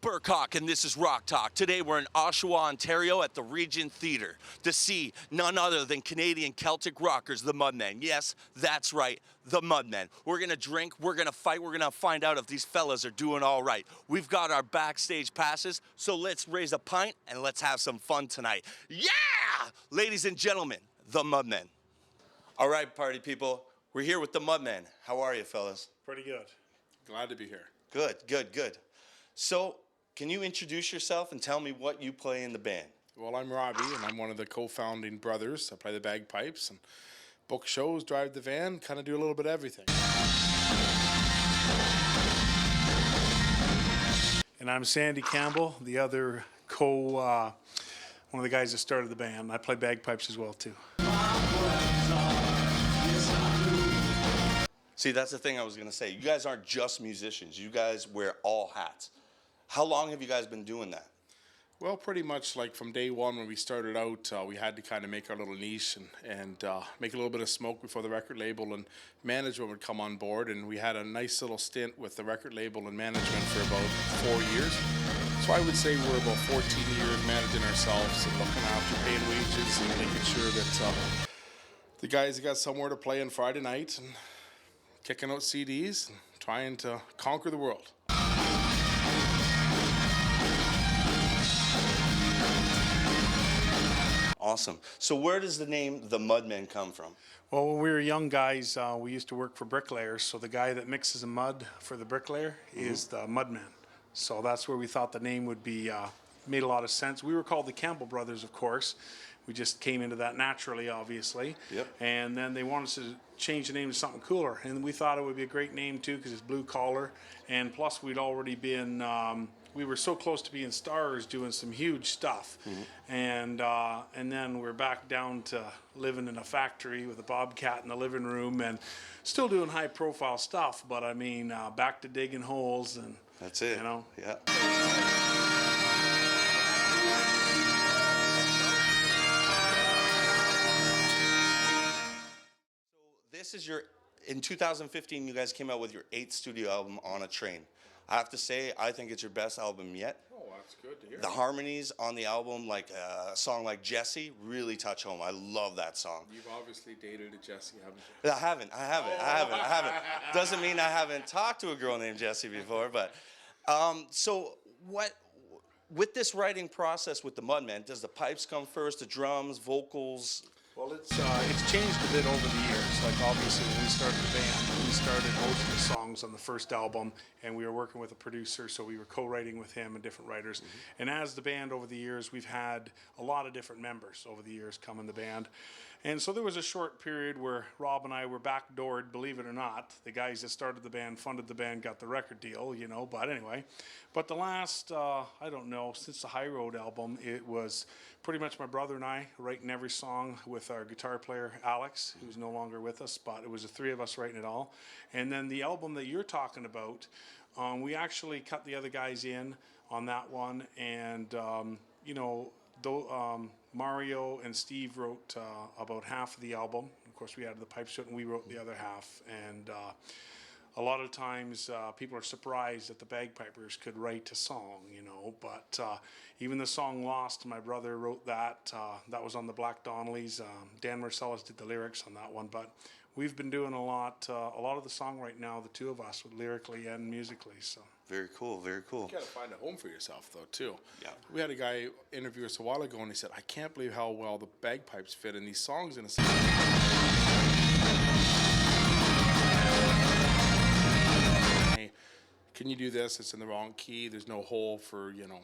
Berk Hawk, and this is Rock Talk. Today we're in Oshawa, Ontario at the Regent Theatre to see none other than Canadian Celtic rockers, the Mudmen. Yes, that's right, the Mudmen. We're gonna drink, we're gonna fight, we're gonna find out if these fellas are doing all right. We've got our backstage passes, so let's raise a pint and let's have some fun tonight. Yeah! Ladies and gentlemen, the Mudmen. All right, party people, we're here with the Mudmen. How are you, fellas? Pretty good. Glad to be here. Good, good, good. So, can you introduce yourself and tell me what you play in the band? Well, I'm Robbie, and I'm one of the co-founding brothers. I play the bagpipes and book shows, drive the van, kind of do a little bit of everything. And I'm Sandy Campbell, the other one of the guys that started the band. I play bagpipes as well, too. See, that's the thing I was going to say. You guys aren't just musicians. You guys wear all hats. How long have you guys been doing that? Well, pretty much like from day one when we started out, we had to kind of make our little niche and make a little bit of smoke before the record label and management would come on board. And we had a nice little stint with the record label and management for about 4 years. So I would say we're about 14 years managing ourselves and looking after paying wages and making sure that the guys got somewhere to play on Friday night and kicking out CDs and trying to conquer the world. Awesome. So where does the name The Mudmen come from? Well, when we were young guys, we used to work for bricklayers. So the guy that mixes the mud for the bricklayer is the Mudman. So that's where we thought the name would be, made a lot of sense. We were called the Campbell Brothers, of course. We just came into that naturally, obviously. Yep. And then they wanted us to change the name to something cooler. And we thought it would be a great name, too, because it's blue collar. And plus, we'd already been, we were so close to being stars doing some huge stuff. And then we're back down to living in a factory with a bobcat in the living room and still doing high-profile stuff. But, I mean, back to digging holes and... That's it. You know? Yeah. This is in 2015, you guys came out with your 8th studio album, On a Train. I have to say, I think it's your best album yet. Oh, that's good to hear. The harmonies on the album, like a song like Jessie, really touch home. I love that song. You've obviously dated a Jessie, haven't you? I haven't. Doesn't mean I haven't talked to a girl named Jessie before, but so with this writing process with the Mudmen, does the pipes come first, the drums, vocals? Well, it's changed a bit over the years. Like, obviously, when we started the band, we started most of the songs on the first album, and we were working with a producer, so we were co-writing with him and different writers. And as the band over the years, we've had a lot of different members over the years come in the band. And so there was a short period where Rob and I were backdoored, believe it or not. The guys that started the band, funded the band, got the record deal, you know, but anyway. But the last, I don't know, since the High Road album, it was pretty much my brother and I writing every song with our guitar player, Alex, who's no longer with us, but it was the three of us writing it all. And then the album that you're talking about, we actually cut the other guys in on that one, and, you know, Mario and Steve wrote about half of the album. Of course, we added the pipes to it, and we wrote the other half. And a lot of times, people are surprised that the bagpipers could write a song, you know. But even the song "Lost," my brother wrote that. That was on the Black Donnellys. Dan Marcellus did the lyrics on that one. But we've been doing a lot of the song right now, the two of us, lyrically and musically. So. Very cool, very cool. You got to find a home for yourself, though, too. Yeah. We had a guy interview us a while ago, and he said, I can't believe how well the bagpipes fit in these songs in a sense. Hey, can you do this? It's in the wrong key. There's no hole for, you know,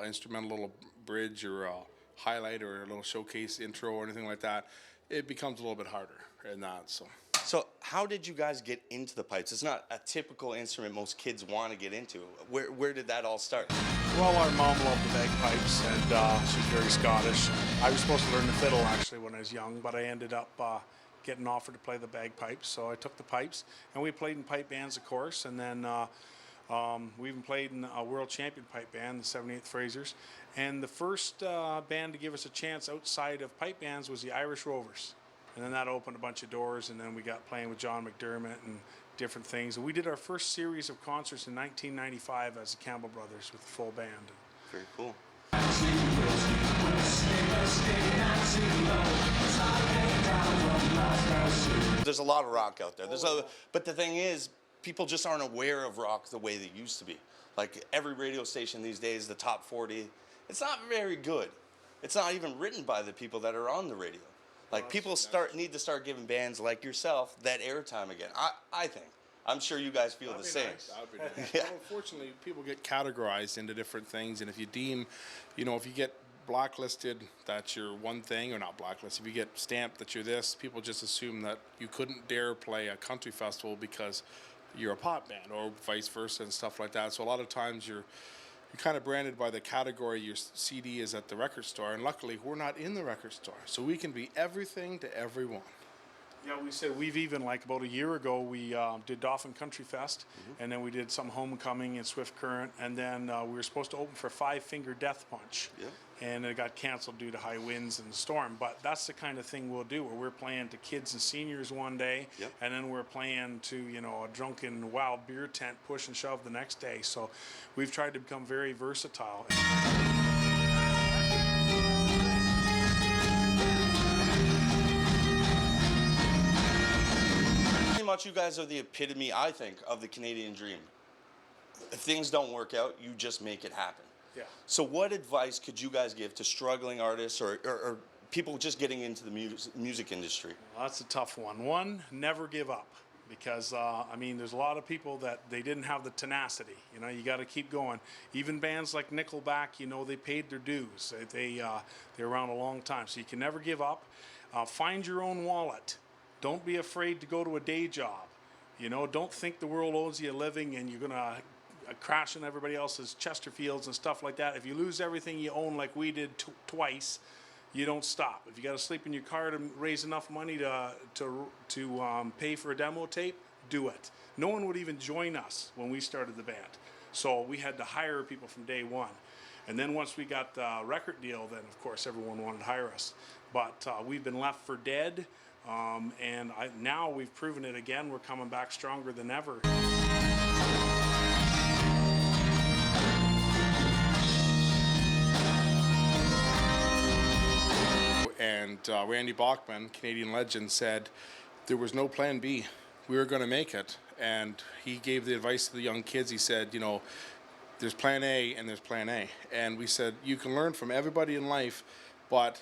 instrumental little bridge or highlight or a little showcase intro or anything like that. It becomes a little bit harder in that, so... So how did you guys get into the pipes? It's not a typical instrument most kids want to get into. Where did that all start? Well, our mom loved the bagpipes, and she's very Scottish. I was supposed to learn the fiddle, actually, when I was young, but I ended up getting offered to play the bagpipes, so I took the pipes. And we played in pipe bands, of course, and then we even played in a world champion pipe band, the 78th Frasers. And the first band to give us a chance outside of pipe bands was the Irish Rovers. and then that opened a bunch of doors, and then we got playing with John McDermott and different things. And we did our first series of concerts in 1995 as the Campbell Brothers with the full band. Very cool. There's a lot of rock out there. But the thing is, people just aren't aware of rock the way they used to be. Like every radio station these days, the top 40, it's not very good. It's not even written by the people that are on the radio. Like people need to start giving bands like yourself that airtime again. I think. I'm sure you guys feel the same. That would be nice. Yeah. Well, unfortunately, people get categorized into different things, and if you deem, if you get blacklisted that you're one thing, or not blacklisted, if you get stamped that you're this, people just assume that you couldn't dare play a country festival because you're a pop band, or vice versa and stuff like that. So a lot of times you're kind of branded by the category your CD is at the record store, and luckily we're not in the record store, so we can be everything to everyone. Yeah, we said we've even, like about a year ago, we did Dauphin Country Fest, and then we did some Homecoming in Swift Current, and then we were supposed to open for Five Finger Death Punch, and it got canceled due to high winds and the storm. But that's the kind of thing we'll do, where we're playing to kids and seniors one day, and then we're playing to a drunken wild beer tent push and shove the next day. So we've tried to become very versatile. Much you guys are the epitome, I think, of the Canadian dream. If things don't work out, you just make it happen. Yeah. So what advice could you guys give to struggling artists or people just getting into the music industry? Well, that's a tough one. One, never give up, because there's a lot of people that they didn't have the tenacity. You got to keep going. Even bands like Nickelback, they paid their dues. They're around a long time, so you can never give up. Find your own wallet. Don't be afraid to go to a day job. Don't think the world owes you a living and you're going to crash on everybody else's Chesterfields and stuff like that. If you lose everything you own like we did twice, you don't stop. If you got to sleep in your car to raise enough money to pay for a demo tape, do it. No one would even join us when we started the band. So we had to hire people from day one. And then once we got the record deal, then of course everyone wanted to hire us. But we've been left for dead. And now we've proven it again. We're coming back stronger than ever. And Randy Bachman, Canadian legend, said there was no plan B. We were going to make it. And he gave the advice to the young kids. He said, there's plan A and there's plan A. And we said, you can learn from everybody in life, but,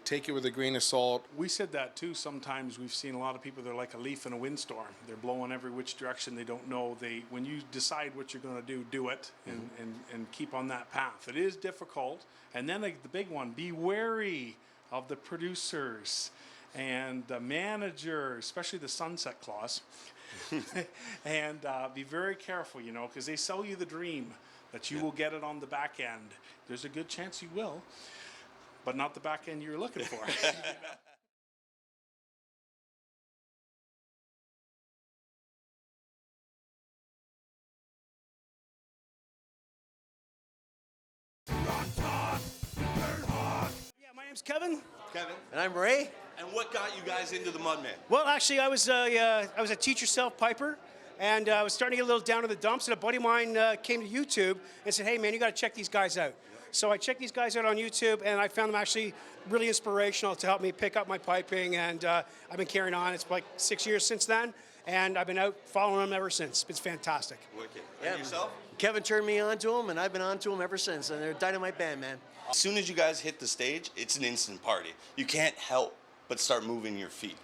take it with a grain of salt. We said that too. Sometimes we've seen a lot of people, they're like a leaf in a windstorm. They're blowing every which direction. They don't know. When you decide what you're going to do it and keep on that path. It is difficult. And then the big one, be wary of the producers and the manager, especially the sunset clause. And be very careful, because they sell you the dream that you will get it on the back end. There's a good chance you will. But not the back end you're looking for. My name's Kevin. Kevin? And I'm Ray. And what got you guys into the Mudmen? Well, actually, I was a teacher self-piper, and I was starting to get a little down in the dumps, and a buddy of mine came to YouTube and said, hey, man, you got to check these guys out. So I checked these guys out on YouTube, and I found them actually really inspirational to help me pick up my piping, and I've been carrying on. It's like 6 years since then, and I've been out following them ever since. It's fantastic. Wicked. And yourself? Kevin turned me on to them, and I've been on to them ever since, and they're a dynamite band, man. As soon as you guys hit the stage, it's an instant party. You can't help but start moving your feet.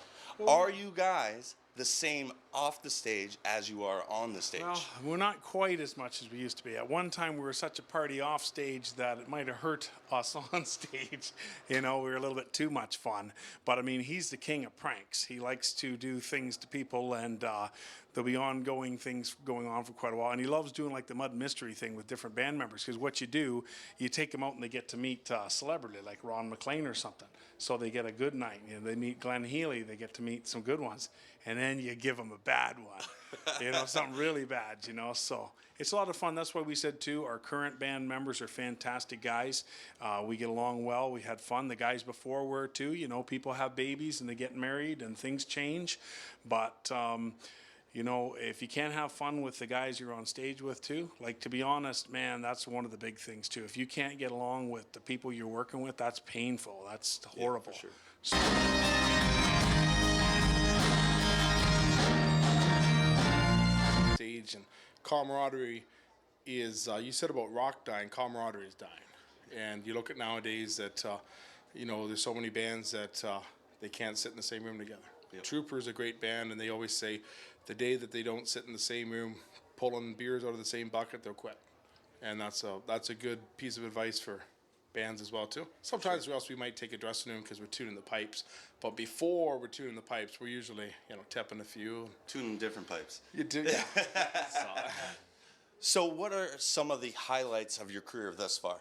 Are you guys the same off the stage as you are on the stage? Well, we're not quite as much as we used to be. At one time, we were such a party off stage that it might have hurt us on stage. We were a little bit too much fun. But he's the king of pranks. He likes to do things to people, and there'll be ongoing things going on for quite a while. And he loves doing like the Mud Mystery thing with different band members, because what you do, you take them out and they get to meet a celebrity like Ron McLean or something. So they get a good night. They meet Glenn Healy, they get to meet some good ones. and then you give them a bad one, you know, something really bad, you know. So it's a lot of fun. That's why we said too, our current band members are fantastic guys. We get along well. We had fun. The guys before were too. You know, people have babies and they get married and things change, but. You know, if you can't have fun with the guys you're on stage with too, like, to be honest, man, that's one of the big things too. If you can't get along with the people you're working with, that's painful. That's horrible. Yeah, for sure. Stage and camaraderie is, you said about rock dying, camaraderie is dying. And you look at nowadays that, you know, there's so many bands that they can't sit in the same room together. Yep. Trooper is a great band, and they always say the day that they don't sit in the same room pulling beers out of the same bucket, they'll quit. And that's a good piece of advice for bands as well too. Sometimes we might take a dressing room because we're tuning the pipes, but before we're tuning the pipes, we're usually, you know, tipping a few. Tuning different pipes. You do, yeah. So what are some of the highlights of your career thus far?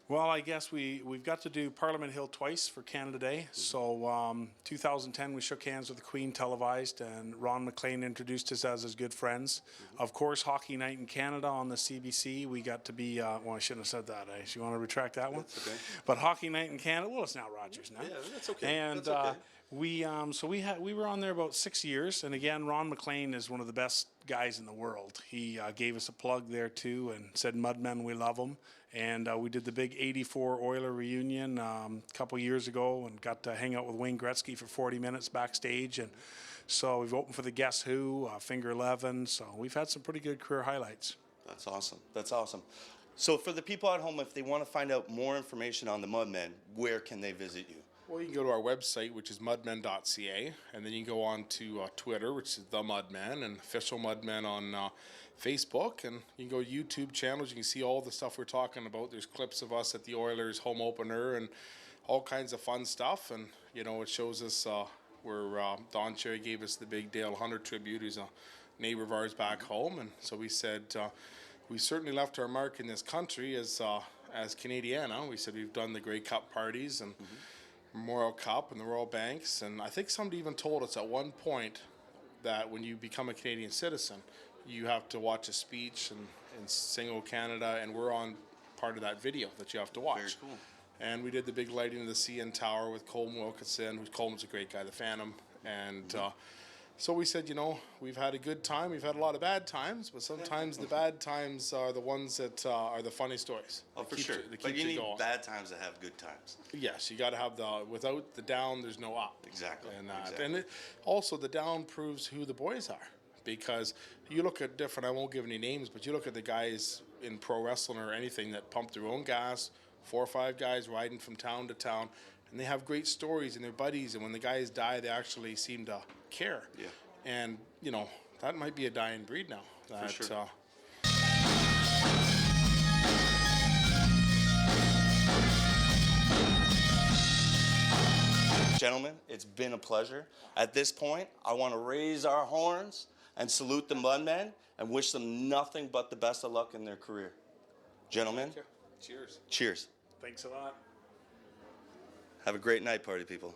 Well, I guess we've got to do Parliament Hill twice for Canada Day. So 2010, we shook hands with the Queen televised, and Ron McLean introduced us as his good friends. Of course, Hockey Night in Canada on the CBC, we got to be, well, I shouldn't have said that. You want to retract that one? That's okay. But Hockey Night in Canada, well, it's now Rogers now. Yeah, that's okay. And That's okay. we were on there about 6 years, and again, Ron McLean is one of the best guys in the world. He gave us a plug there too and said, "Mudmen, we love them." And we did the big '84 Oiler reunion a couple years ago, and got to hang out with Wayne Gretzky for 40 minutes backstage. And so we've opened for the Guess Who, Finger 11. So we've had some pretty good career highlights. That's awesome. That's awesome. So for the people at home, if they want to find out more information on the Mudmen, where can they visit you? Well, you can go to our website, which is mudmen.ca, and then you can go on to Twitter, which is The Mudmen, and Official Mudmen on Facebook, and you can go to YouTube channels. You can see all the stuff we're talking about. There's clips of us at the Oilers home opener and all kinds of fun stuff, and, you know, it shows us where Don Cherry gave us the big Dale Hunter tribute, who's a neighbor of ours back home, and so we said we certainly left our mark in this country as Canadiana. We said we've done the Grey Cup parties and Memorial Cup and the Royal Banks, and I think somebody even told us at one point that when you become a Canadian citizen, you have to watch a speech and sing "O Canada," and we're on part of that video that you have to watch. Very cool. And we did the big lighting of the CN Tower with Colm Wilkinson, who's Colm's a great guy, the Phantom, and so we said, you know, we've had a good time. We've had a lot of bad times, but sometimes the bad times are the ones that are the funny stories. Oh, for sure. But you need bad times to have good times. Yes, you got to have without the down, there's no up. Exactly. And, exactly. and also the down proves who the boys are, because you look at different, I won't give any names, but you look at the guys in pro wrestling or anything that pump their own gas, 4 or 5 guys riding from town to town, and they have great stories and they're buddies, and when the guys die, they actually seem to care. Yeah. And, you know, that might be a dying breed now. For sure. Gentlemen, it's been a pleasure. At this point, I want to raise our horns and salute the Mudmen and wish them nothing but the best of luck in their career. Gentlemen, Cheers. cheers. Thanks a lot. Have a great night, party people.